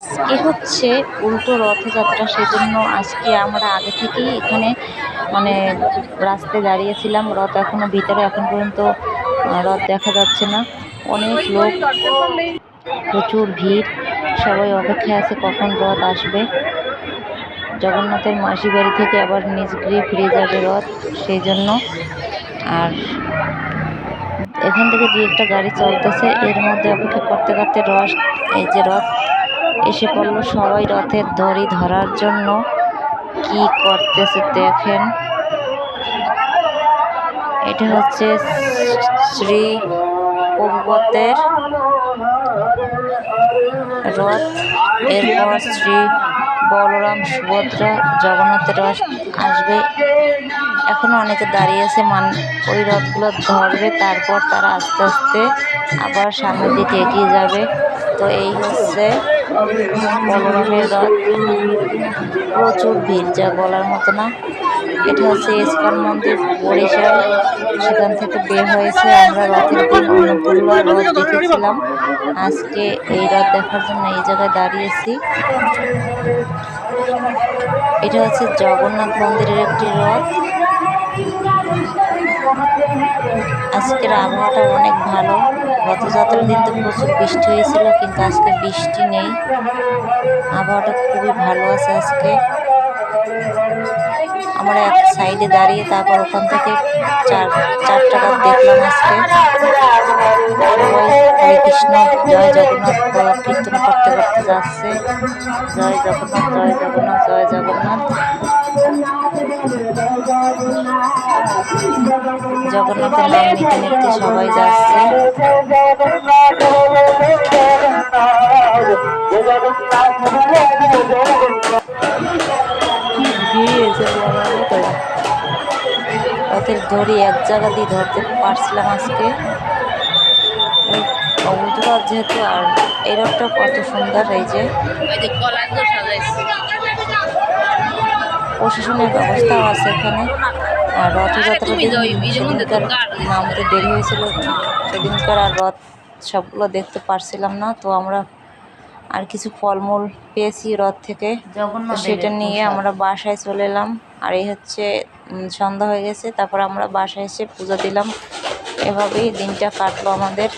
আজকে হচ্ছে উল্টো রথযাত্রা, সেজন্য আজকে আমরা আগে থেকেই এখানে মানে রাস্তায় দাঁড়িয়েছিলাম। রথ এখনো ভিতরে, এখন পর্যন্ত রথ দেখা যাচ্ছে না। অনেক লোক, প্রচুর ভিড়, সবাই অপেক্ষায় আছে কখন রথ আসবে। জগন্নাথের মাসি বাড়ি থেকে আবার নিজ গৃহে ফিরে যাবে রথ, সেই জন্য। আর এখান থেকে দুই একটা গাড়ি চলতেছে, এর মধ্যে অপেক্ষা করতে করতে এই যে রথ এসে পড়লো। সবাই রথের দড়ি ধরার জন্য কি করতেছে দেখেন। এটা হচ্ছে শ্রী প্রভুপতের রথ, এরপর শ্রী বলরাম সুভদ্রা জগন্নাথের রথ আসবে। এখনো অনেকে দাঁড়িয়ে আছে, ওই রথগুলো ধরবে, তারপর তারা আস্তে আস্তে আবার সামনের দিকে এগিয়ে যাবে। তো এই হচ্ছে বলরামের রথ, প্রচুর ভিড় যা বলার মতো না। এটা হচ্ছে ইস্কন মন্দির বরিশাল, সেখান থেকে বের হয়েছে। আমরা রথের দিন অন্নপূর্ণা রথ দেখেছিলাম, আজকে এই রথ দেখার জন্য এই জায়গায় দাঁড়িয়েছি। এটা হচ্ছে জগন্নাথ মন্দিরের একটি রথ। আজকের আবহাওয়াটা অনেক ভালো। রথযাত্রার দিন তো প্রচুর বৃষ্টি হয়েছিল, কিন্তু আজকে বৃষ্টি নেই, আবহাওয়াটা খুবই ভালো আছে আজকে। আমরা এক সাইডে দাঁড়িয়ে তারপর ওখান থেকে চারটা রথ দেখলাম আজকে। সবাই হরে কৃষ্ণ জয় জগন্নাথ বলা কীর্তন করতে করতে যাচ্ছে। জয় জগন্নাথ, জয় জগন্নাথ, জয় জগন্নাথ। জগন্নাথের নাম নিতে নিতে সবাই যাচ্ছে। রথের দড়ি এক জায়গা দিয়ে ধরতে পারছিলাম আজকে, উল্টো রথ যেহেতু। আর এই রথটা কত সুন্দর, এই যে প্রশাসনের ব্যবস্থাও আছে এখানে। আর রথযাত্রার দিন সেদিনকার নামতে দেরি হয়েছিল, সেদিনকার আর রথ সবগুলো দেখতে পারছিলাম না। তো আমরা আর কিছু ফলমূল পেয়েছি রথ থেকে, সেটা নিয়ে আমরা বাসায় চলে এলাম। আর এই হচ্ছে সন্ধ্যা হয়ে গেছে, তারপর আমরা বাসায় এসে পুজো দিলাম। এভাবেই দিনটা কাটলো আমাদের।